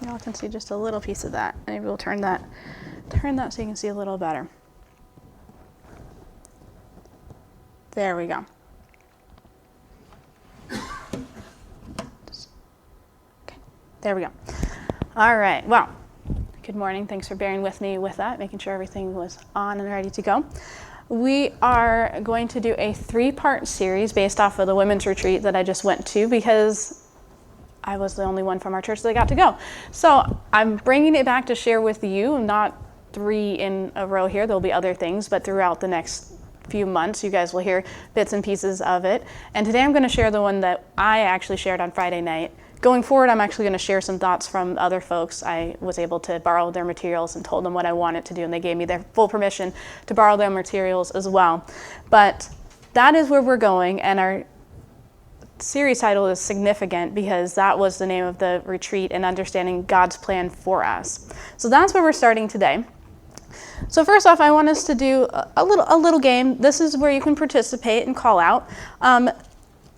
Y'all can see just a little piece of that. Maybe we'll turn that so you can see a little better. There we go. Okay, there we go. All right, well, good morning. Thanks for bearing with me with that, making sure everything was on and ready to go. We are going to do a 3-part series based off of the women's retreat that I just went to because I was the only one from our church that got to go. So I'm bringing it back to share with you, not 3 in a row here. There'll be other things, but throughout the next few months, you guys will hear bits and pieces of it. And today I'm going to share the one that I actually shared on Friday night. Going forward, I'm actually going to share some thoughts from other folks. I was able to borrow their materials and told them what I wanted to do, and they gave me their full permission to borrow their materials as well. But that is where we're going, and our series title is significant because that was the name of the retreat and understanding God's plan for us. So that's where we're starting today. So first off, I want us to do a little game. This is where you can participate and call out.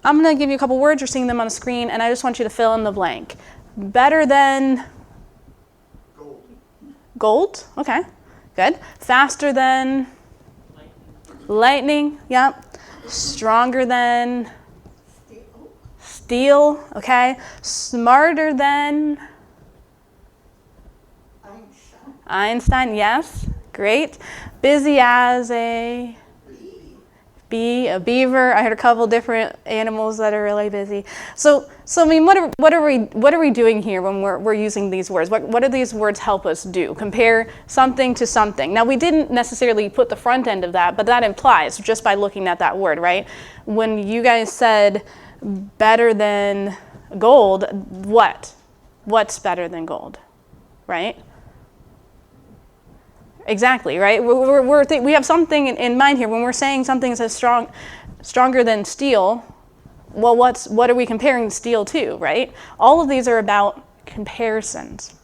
I'm going to give you a couple words. You're seeing them on the screen, and I just want you to fill in the blank. Better than? Gold. Gold? Okay, good. Faster than? Lightning. Yep. Stronger than? Steel. Okay. Smarter than? Einstein, yes. Great. Busy as a? A beaver. I heard a couple different animals that are really busy. So I mean, what are we doing here when we're using these words? What do these words help us do? Compare something to something. Now, we didn't necessarily put the front end of that, but that implies just by looking at that word, right? When you guys said better than gold, what's better than gold, right? Exactly, right? We have something in mind here. When we're saying something says stronger than steel, well, what are we comparing steel to, right? All of these are about comparisons.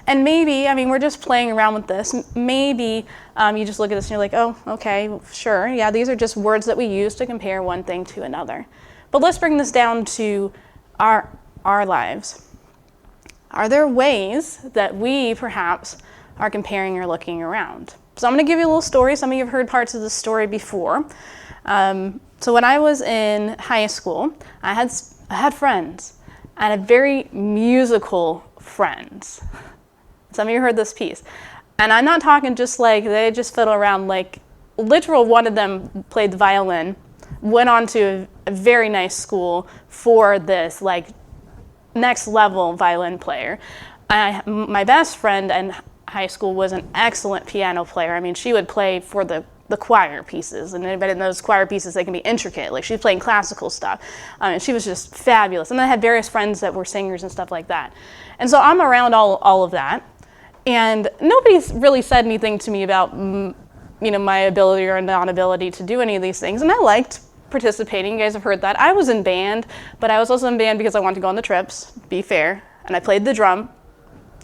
And maybe, I mean, we're just playing around with this. Maybe you just look at this and you're like, oh, okay, sure. Yeah, these are just words that we use to compare one thing to another. But let's bring this down to our lives. Are there ways that we perhaps are comparing or looking around? So I'm going to give you a little story. Some of you have heard parts of this story before. So when I was in high school, I had friends. I had very musical friends. Some of you heard this piece. And I'm not talking just like they just fiddle around, like literal one of them played the violin, went on to a very nice school for this like next level violin player. My best friend in high school was an excellent piano player. I mean, she would play for the choir pieces, and anybody in those choir pieces, they can be intricate. Like, she's playing classical stuff. And she was just fabulous. And then I had various friends that were singers and stuff like that. And so I'm around all of that. And nobody's really said anything to me about, my ability or non-ability to do any of these things. And I liked participating. You guys have heard that. I was in band, but I was also in band because I wanted to go on the trips, be fair. And I played the drum.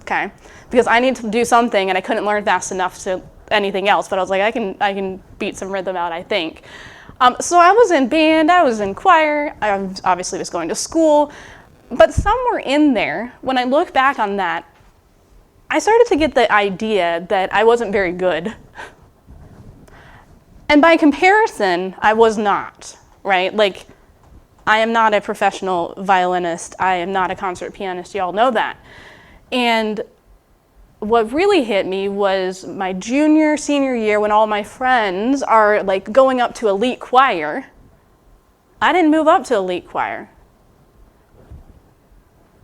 Okay, because I needed to do something and I couldn't learn fast enough to anything else, but I was like, I can beat some rhythm out, I think. So I was in band, I was in choir, I obviously was going to school, but somewhere in there, when I look back on that, I started to get the idea that I wasn't very good. And by comparison, I was not, right? Like, I am not a professional violinist, I am not a concert pianist, you all know that. And what really hit me was my junior, senior year when all my friends are like going up to elite choir. I didn't move up to elite choir.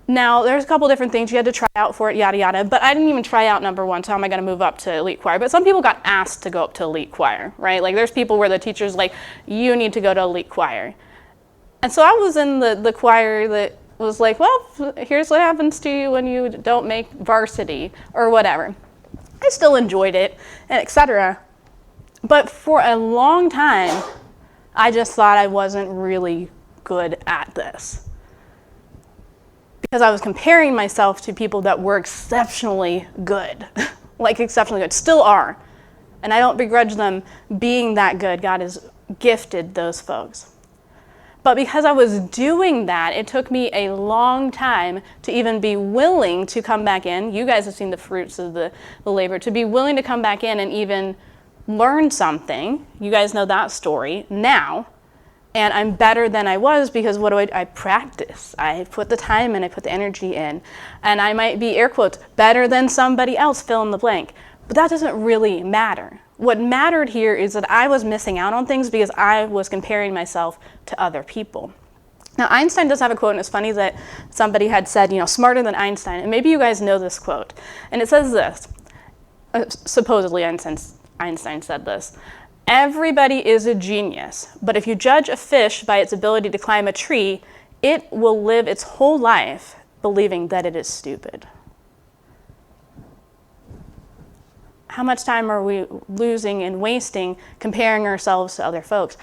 Now, there's a couple different things. You had to try out for it, yada, yada. But I didn't even try out number one, so how am I going to move up to elite choir? But some people got asked to go up to elite choir, right? Like, there's people where the teacher's like, you need to go to elite choir. And so I was in the choir that was like, well, here's what happens to you when you don't make varsity or whatever. I still enjoyed it, and etc. But for a long time, I just thought I wasn't really good at this. Because I was comparing myself to people that were exceptionally good, like exceptionally good, still are. And I don't begrudge them being that good. God has gifted those folks. But because I was doing that, it took me a long time to even be willing to come back in. You guys have seen the fruits of the labor. To be willing to come back in and even learn something. You guys know that story now. And I'm better than I was because what do I practice. I put the time in, I put the energy in. And I might be, air quotes, better than somebody else, fill in the blank. But that doesn't really matter. What mattered here is that I was missing out on things because I was comparing myself to other people. Now, Einstein does have a quote, and it's funny that somebody had said, smarter than Einstein. And maybe you guys know this quote. And it says this, supposedly Einstein said this, everybody is a genius, but if you judge a fish by its ability to climb a tree, it will live its whole life believing that it is stupid. How much time are we losing and wasting comparing ourselves to other folks?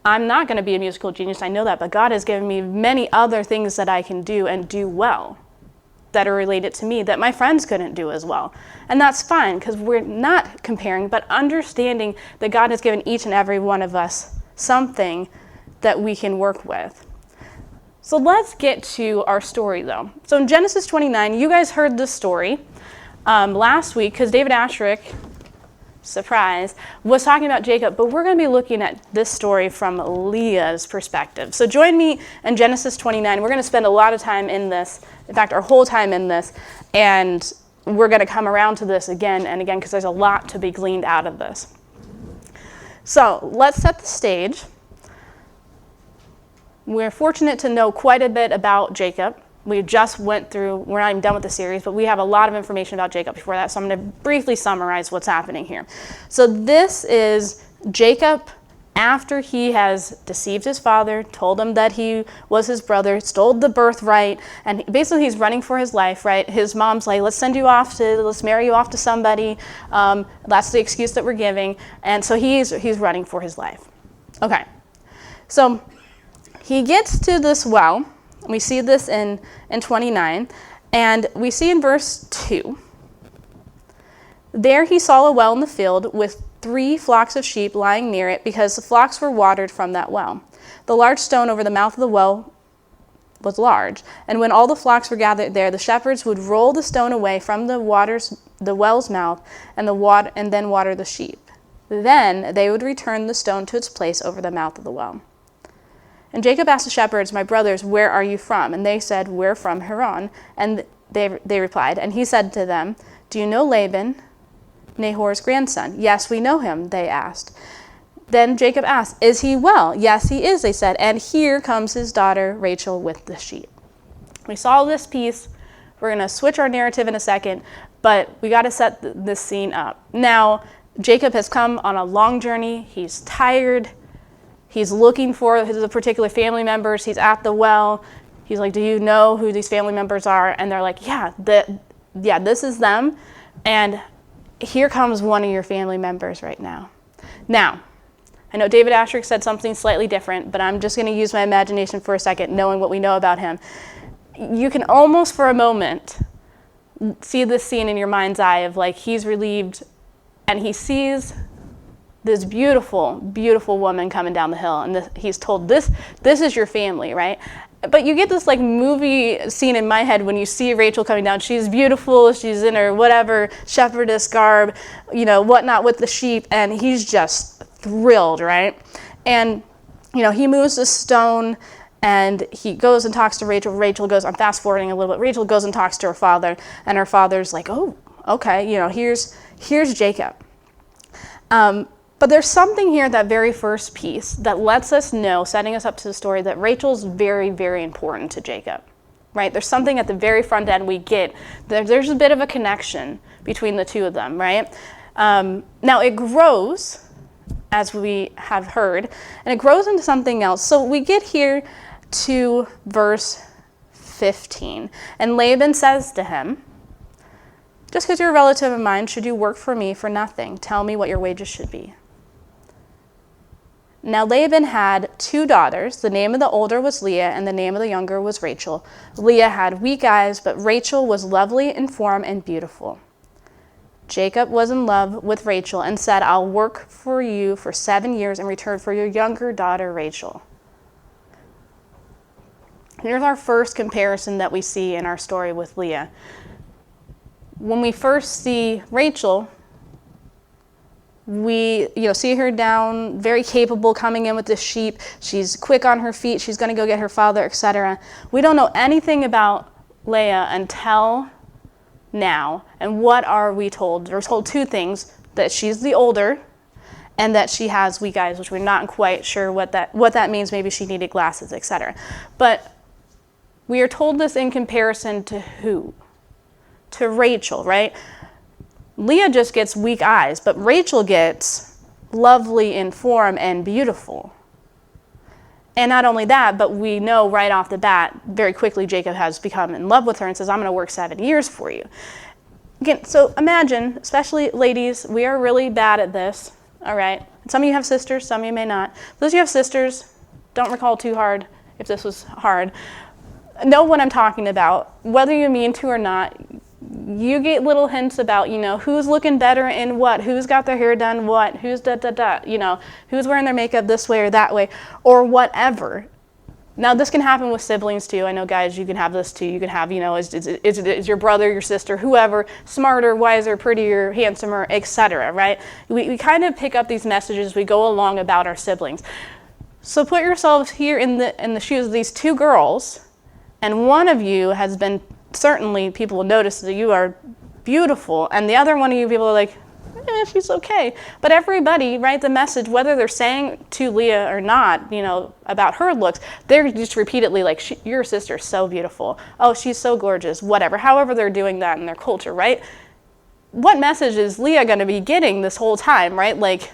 I'm not going to be a musical genius, I know that, but God has given me many other things that I can do and do well that are related to me that my friends couldn't do as well. And that's fine because we're not comparing, but understanding that God has given each and every one of us something that we can work with. So let's get to our story though. So in Genesis 29, you guys heard this story last week because David Ashrick, surprise, was talking about Jacob, but we're going to be looking at this story from Leah's perspective. So join me in Genesis 29. We're going to spend a lot of time in this, in fact, our whole time in this, and we're going to come around to this again and again because there's a lot to be gleaned out of this. So let's set the stage. We're fortunate to know quite a bit about Jacob. We just went through, we're not even done with the series, but we have a lot of information about Jacob before that, so I'm going to briefly summarize what's happening here. So this is Jacob after he has deceived his father, told him that he was his brother, stole the birthright, and basically he's running for his life, right? His mom's like, let's marry you off to somebody. That's the excuse that we're giving. And so he's running for his life. Okay, so he gets to this well. We see this in 29, and we see in verse 2, there he saw a well in the field with 3 flocks of sheep lying near it because the flocks were watered from that well. The large stone over the mouth of the well was large, and when all the flocks were gathered there, the shepherds would roll the stone away from the well's mouth and then water the sheep. Then they would return the stone to its place over the mouth of the well. And Jacob asked the shepherds, my brothers, where are you from? And they said, we're from Haran. And they replied, and he said to them, do you know Laban, Nahor's grandson? Yes, we know him, they asked. Then Jacob asked, is he well? Yes, he is, they said. And here comes his daughter Rachel with the sheep. We saw this piece. We're going to switch our narrative in a second, but we got to set this scene up. Now, Jacob has come on a long journey. He's tired. He's looking for his particular family members. He's at the well. He's like, do you know who these family members are? And they're like, yeah, this is them. And here comes one of your family members right now. Now, I know David Ashrick said something slightly different, but I'm just going to use my imagination for a second, knowing what we know about him. You can almost for a moment see this scene in your mind's eye of like he's relieved and he sees this beautiful, beautiful woman coming down the hill, and he's told, this is your family, right? But you get this like movie scene in my head when you see Rachel coming down. She's beautiful, she's in her whatever shepherdess garb, whatnot with the sheep, and he's just thrilled, right? And, he moves the stone, and he goes and talks to Rachel. Rachel goes, I'm fast forwarding a little bit, Rachel goes and talks to her father, and her father's like, oh, okay, here's Jacob. But there's something here, that very first piece, that lets us know, setting us up to the story, that Rachel's very, very important to Jacob, right? There's something at the very front end we get. There's a bit of a connection between the two of them, right? Now it grows, as we have heard, and it grows into something else. So we get here to verse 15, and Laban says to him, just because you're a relative of mine, should you work for me for nothing? Tell me what your wages should be. Now Laban had 2 daughters. The name of the older was Leah, and the name of the younger was Rachel. Leah had weak eyes, but Rachel was lovely in form and beautiful. Jacob was in love with Rachel and said, I'll work for you for 7 years in return for your younger daughter Rachel. Here's our first comparison that we see in our story with Leah. When we first see Rachel, we see her down, very capable, coming in with the sheep. She's quick on her feet. She's going to go get her father, etc. We don't know anything about Leah until now. And what are we told? We're told two things: that she's the older, and that she has weak eyes, which we're not quite sure what that means. Maybe she needed glasses, etc. But we are told this in comparison to who? To Rachel, right? Leah just gets weak eyes, but Rachel gets lovely in form and beautiful. And not only that, but we know right off the bat, very quickly, Jacob has become in love with her and says, I'm going to work 7 years for you. Again, so imagine, especially ladies, we are really bad at this, all right? Some of you have sisters, some of you may not. Those of you who have sisters, don't recall too hard if this was hard. Know what I'm talking about. Whether you mean to or not, you get little hints about, who's looking better in what, who's got their hair done what, who's who's wearing their makeup this way or that way, or whatever. Now, this can happen with siblings too. I know, guys, you can have this too. You can have, is your brother, your sister, whoever, smarter, wiser, prettier, handsomer, etc., right? We kind of pick up these messages as we go along about our siblings. So put yourselves here in the shoes of these two girls, and one of you has been, certainly people will notice that you are beautiful, and the other one of you people are like, she's okay. But everybody, right, the message, whether they're saying to Leah or not, about her looks, they're just repeatedly like, your sister's so beautiful. Oh, she's so gorgeous, whatever. However they're doing that in their culture, right? What message is Leah going to be getting this whole time, right? Like,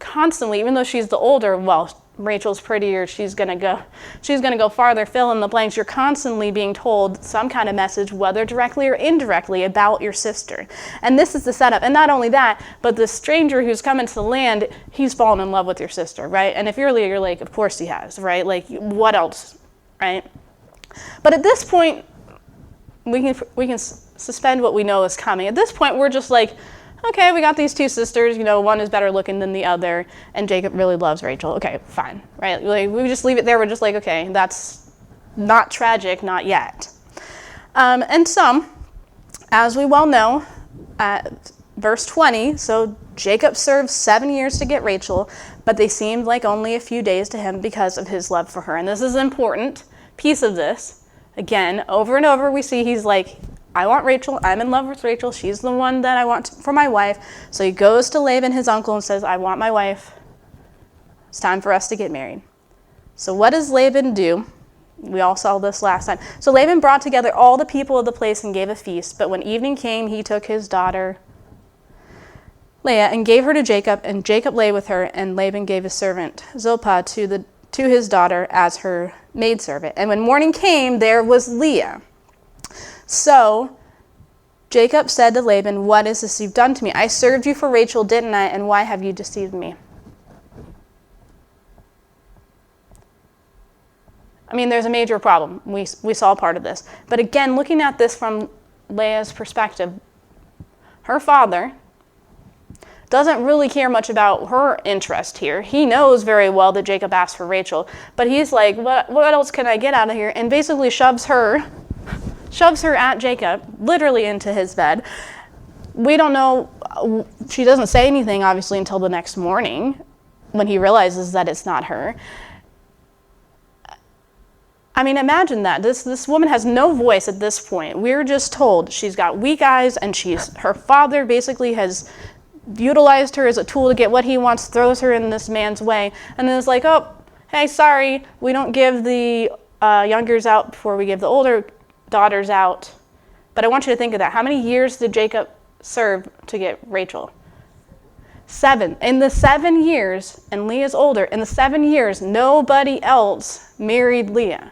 constantly, even though she's the older, well, Rachel's prettier, she's gonna go farther, fill in the blanks. You're constantly being told some kind of message, whether directly or indirectly, about your sister. And this is the setup. And not only that, but the stranger who's come into the land, he's fallen in love with your sister, right? And if you're Leah, you're like, of course he has, right? Like, what else, right? But at this point, we can suspend what we know is coming. At this point, we're just like, okay, we got these two sisters, one is better looking than the other, and Jacob really loves Rachel. Okay, fine, right? Like, we just leave it there. We're just like, okay, that's not tragic, not yet. And so, as we well know, at verse 20, so Jacob served 7 years to get Rachel, but they seemed like only a few days to him because of his love for her. And this is an important piece of this. Again, over and over, we see he's like, I want Rachel. I'm in love with Rachel. She's the one that I want for my wife. So he goes to Laban, his uncle, and says, I want my wife. It's time for us to get married. So what does Laban do? We all saw this last time. So Laban brought together all the people of the place and gave a feast. But when evening came, he took his daughter Leah and gave her to Jacob, and Jacob lay with her, and Laban gave his servant Zilpah to his daughter as her maidservant. And when morning came, there was Leah. So Jacob said to Laban, what is this you've done to me? I served you for Rachel, didn't I? And why have you deceived me? I mean, there's a major problem. We saw part of this. But again, looking at this from Leah's perspective, her father doesn't really care much about her interest here. He knows very well that Jacob asked for Rachel, but he's like, what else can I get out of here? And basically shoves her at Jacob, literally into his bed. We don't know, she doesn't say anything, obviously, until the next morning when he realizes that it's not her. I mean, imagine that. This woman has no voice at this point. We're just told she's got weak eyes, and her father basically has utilized her as a tool to get what he wants, throws her in this man's way, and then it's like, oh, hey, sorry, we don't give the youngers out before we give the older daughters out. But I want you to think of that. How many years did Jacob serve to get Rachel? 7. In the 7 years, and Leah's older, in the 7 years, nobody else married Leah.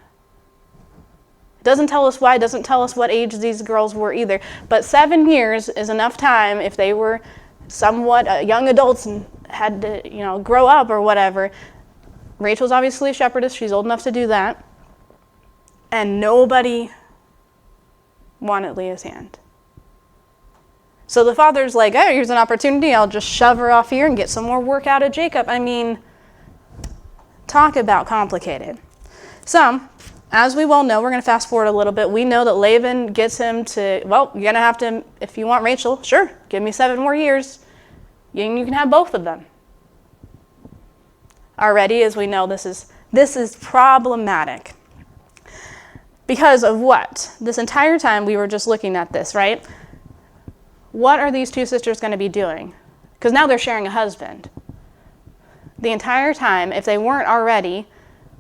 It doesn't tell us why, it doesn't tell us what age these girls were either. But 7 years is enough time if they were somewhat young adults and had to, grow up or whatever. Rachel's obviously a shepherdess. She's old enough to do that. And nobody wanted Leah's hand. So the father's like, oh, here's an opportunity. I'll just shove her off here and get some more work out of Jacob. I mean, talk about complicated. So as we well know, we're going to fast forward a little bit. We know that Laban gets him to, well, you're going to have to, if you want Rachel, sure, give me 7 more years. You can have both of them. Already, as we know, this is problematic. Because of what? This entire time we were just looking at this, right? What are these 2 sisters going to be doing? Because now they're sharing a husband. The entire time, if they weren't already,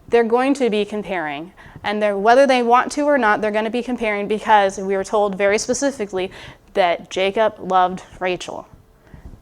they're going to be comparing. And whether they want to or not, they're going to be comparing because we were told very specifically that Jacob loved Rachel.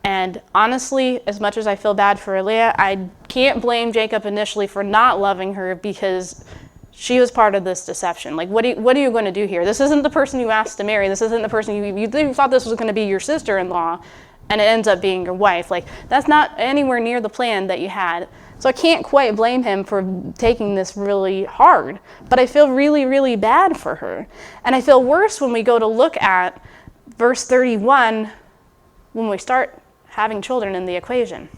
And honestly, as much as I feel bad for Leah, I can't blame Jacob initially for not loving her because she was part of this deception. Like, what are you going to do here? This isn't the person you asked to marry. This isn't the person you thought this was going to be your sister-in-law, and it ends up being your wife. Like, that's not anywhere near the plan that you had. So I can't quite blame him for taking this really hard, but I feel really, really bad for her. And I feel worse when we go to look at verse 31 when we start having children in the equation.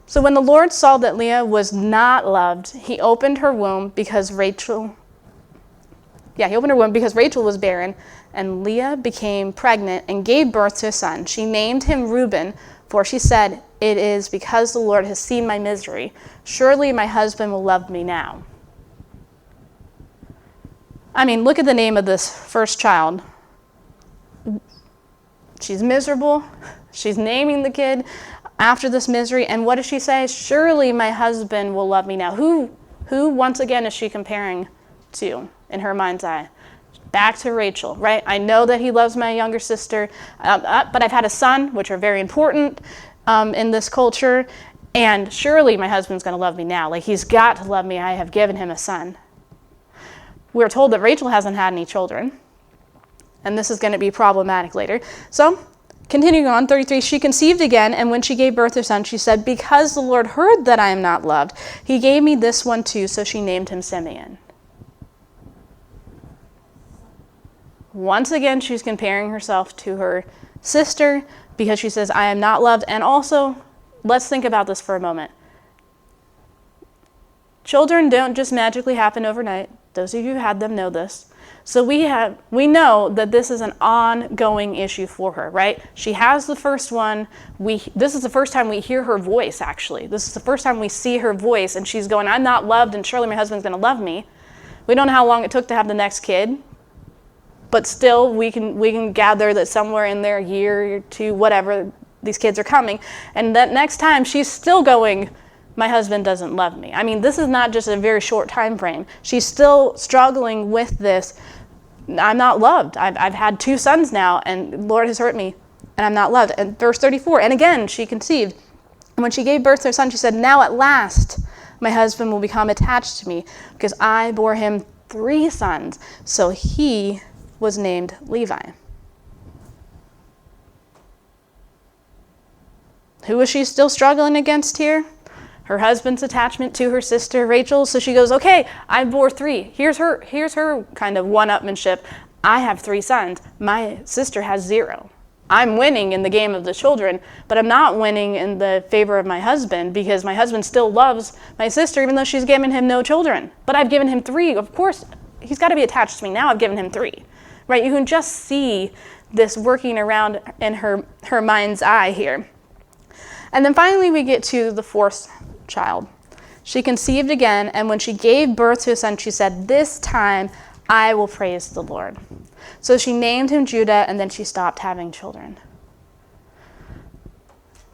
So when the Lord saw that Leah was not loved, he opened her womb because Rachel was barren, and Leah became pregnant and gave birth to a son. She named him Reuben, for she said, "It is because the Lord has seen my misery. Surely my husband will love me now." I mean, look at the name of this first child. She's miserable. She's naming the kid after this misery. And what does she say? Surely my husband will love me now. Who once again is she comparing to in her mind's eye? Back to Rachel, right? I know that he loves my younger sister, but I've had a son, which are very important in this culture, and surely my husband's going to love me now. Like, he's got to love me. I have given him a son. We're told that Rachel hasn't had any children, and this is going to be problematic later. So, continuing on, 33, she conceived again, and when she gave birth to a son, she said, "Because the Lord heard that I am not loved, he gave me this one too," so she named him Simeon. Once again, she's comparing herself to her sister because she says, "I am not loved." And also, let's think about this for a moment. Children don't just magically happen overnight. Those of you who had them know this. So we know that this is an ongoing issue for her, right? She has the first one. This is the first time we hear her voice, actually. This is the first time we see her voice, and she's going, "I'm not loved, and surely my husband's going to love me." We don't know how long it took to have the next kid, but still we can gather that somewhere in there, a year or 2, whatever, these kids are coming. And that next time, she's still going, "My husband doesn't love me." I mean, this is not just a very short time frame. She's still struggling with this. I'm not loved. I've had 2 sons now, and the Lord has hurt me, and I'm not loved. And verse 34, and again she conceived. And when she gave birth to her son, she said, "Now at last my husband will become attached to me, because I bore him 3 sons." So he was named Levi. Who is she still struggling against here? Her husband's attachment to her sister Rachel. So she goes, "Okay, I bore 3. Here's her kind of one-upmanship. I have 3 sons. My sister has 0. I'm winning in the game of the children, but I'm not winning in the favor of my husband because my husband still loves my sister even though she's given him no children. But I've given him 3. Of course, he's got to be attached to me. Now I've given him 3. Right? You can just see this working around in her mind's eye here. And then finally we get to the 4th child. She conceived again, and when she gave birth to a son, she said, "This time I will praise the Lord." So she named him Judah, and then she stopped having children.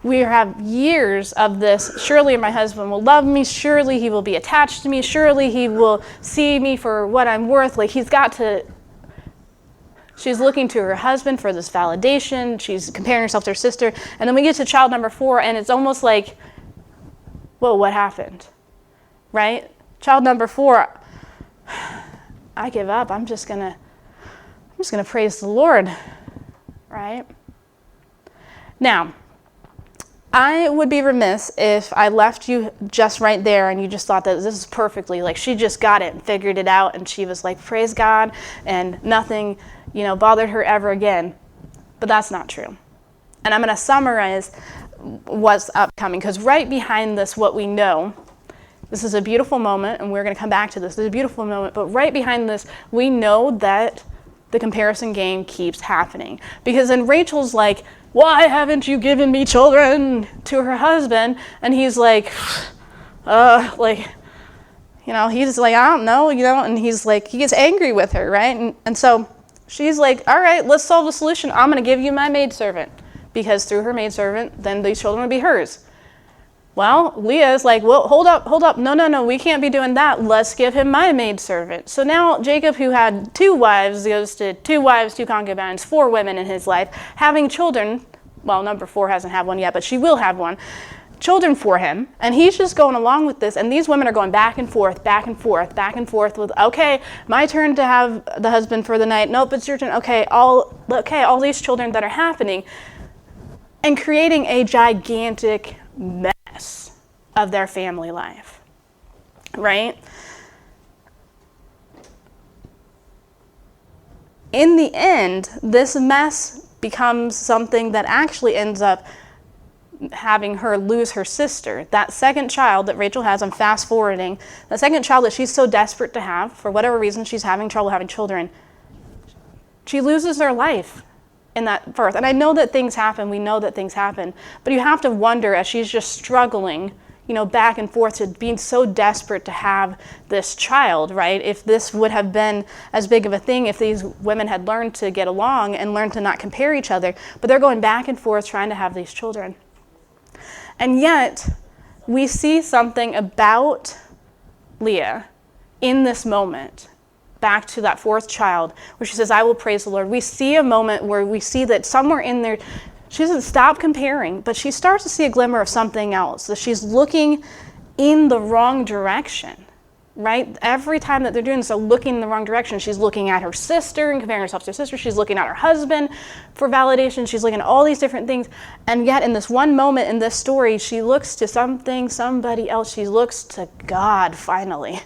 We have years of this. Surely my husband will love me. Surely he will be attached to me. Surely he will see me for what I'm worth. Like, she's looking to her husband for this validation. She's comparing herself to her sister. And then we get to child number 4, and it's almost like, whoa, what happened? Right? Child number 4, I give up. I'm just gonna praise the Lord. Right? Now, I would be remiss if I left you just right there and you just thought that this is perfectly, like, she just got it and figured it out, and she was like, praise God, and nothing bothered her ever again. But that's not true. And I'm going to summarize what's upcoming, because right behind this, what we know This is a beautiful moment, and we're going to come back to this. This is a beautiful moment, but right behind this, we know that the comparison game keeps happening. Because then Rachel's like, why haven't you given me children, to her husband? And he's like, he's like, I don't know, and he's like, he gets angry with her, right? And so she's like, all right, let's solve the solution. I'm going to give you my maidservant, because through her maidservant, then these children will be hers. Well, Leah is like, well, hold up. No, we can't be doing that. Let's give him my maidservant. So now Jacob, who had 2 wives, goes to 2 wives, 2 concubines, 4 women in his life, having children. Well, number 4 hasn't had one yet, but she will have one. Children for him. And he's just going along with this. And these women are going back and forth with, okay, my turn to have the husband for the night. Nope, it's your turn. Okay, all these children that are happening. And creating a gigantic mess of their family life, right? In the end, this mess becomes something that actually ends up having her lose her sister. That second child that Rachel has, I'm fast forwarding, the second child that she's so desperate to have, for whatever reason she's having trouble having children, she loses her life in that birth. And I know that things happen, we know that things happen, but you have to wonder, as she's just struggling, back and forth to being so desperate to have this child, right? If this would have been as big of a thing, if these women had learned to get along and learned to not compare each other, but they're going back and forth trying to have these children. And yet, we see something about Leah in this moment, back to that 4th child, where she says, I will praise the Lord. We see a moment where we see that somewhere in there, she doesn't stop comparing, but she starts to see a glimmer of something else, that she's looking in the wrong direction, right? Every time that they're doing this, they're looking in the wrong direction. She's looking at her sister and comparing herself to her sister. She's looking at her husband for validation. She's looking at all these different things. And yet in this one moment in this story, she looks to somebody else. She looks to God finally,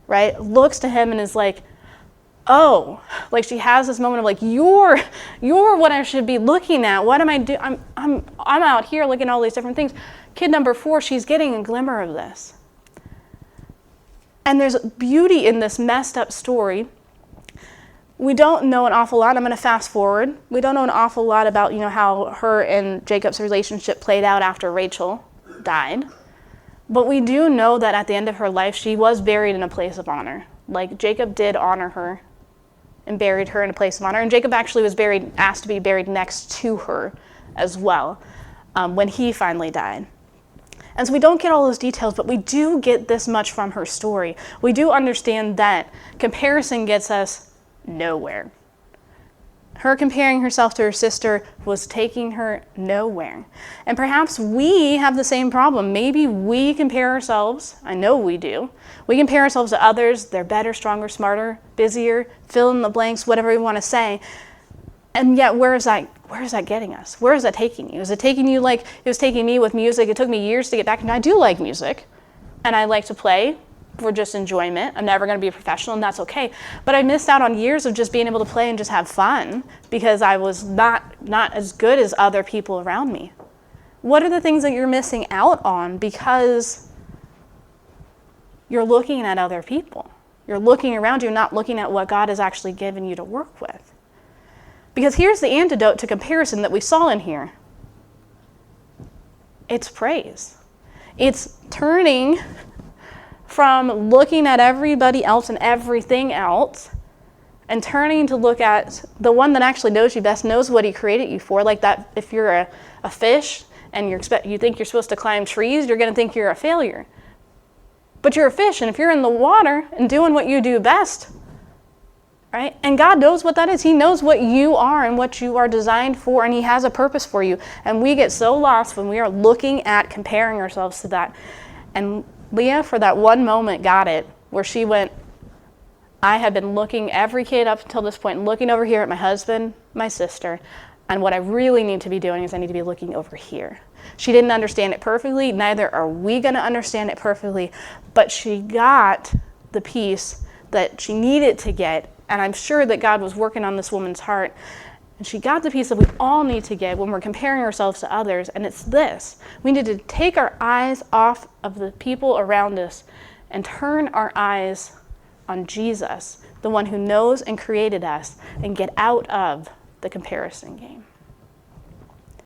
right? Looks to him and is like, oh, like she has this moment of like, you're what I should be looking at. What am I doing? I'm out here looking at all these different things. Kid number 4, she's getting a glimmer of this. And there's beauty in this messed up story. We don't know an awful lot. I'm going to fast forward. We don't know an awful lot about, how her and Jacob's relationship played out after Rachel died. But we do know that at the end of her life, she was buried in a place of honor. Like Jacob did honor her and buried her in a place of honor. And Jacob actually was asked to be buried next to her as well when he finally died. And so we don't get all those details, but we do get this much from her story. We do understand that comparison gets us nowhere. Her comparing herself to her sister was taking her nowhere. And perhaps we have the same problem. Maybe we compare ourselves, I know we do. We compare ourselves to others. They're better, stronger, smarter, busier, fill in the blanks, whatever we want to say. And yet, where is that getting us? Where is that taking you? Is it taking you like it was taking me with music? It took me years to get back. And I do like music, and I like to play for just enjoyment. I'm never going to be a professional, and that's okay. But I missed out on years of just being able to play and just have fun because I was not as good as other people around me. What are the things that you're missing out on because you're looking at other people? You're looking around you, not looking at what God has actually given you to work with. Because here's the antidote to comparison that we saw in here. It's praise. It's turning from looking at everybody else and everything else and turning to look at the one that actually knows you best, knows what he created you for. Like that, if you're a fish and you think you're supposed to climb trees, you're going to think you're a failure. But you're a fish, and if you're in the water and doing what you do best, right? And God knows what that is. He knows what you are and what you are designed for, and he has a purpose for you. And we get so lost when we are looking at comparing ourselves to that. And Leah, for that one moment, got it, where she went, I have been looking every kid up until this point, looking over here at my husband, my sister, and what I really need to be doing is I need to be looking over here. She didn't understand it perfectly. Neither are we going to understand it perfectly. But she got the piece that she needed to get. And I'm sure that God was working on this woman's heart. And she got the piece that we all need to get when we're comparing ourselves to others, and it's this. We need to take our eyes off of the people around us and turn our eyes on Jesus, the one who knows and created us, and get out of the comparison game.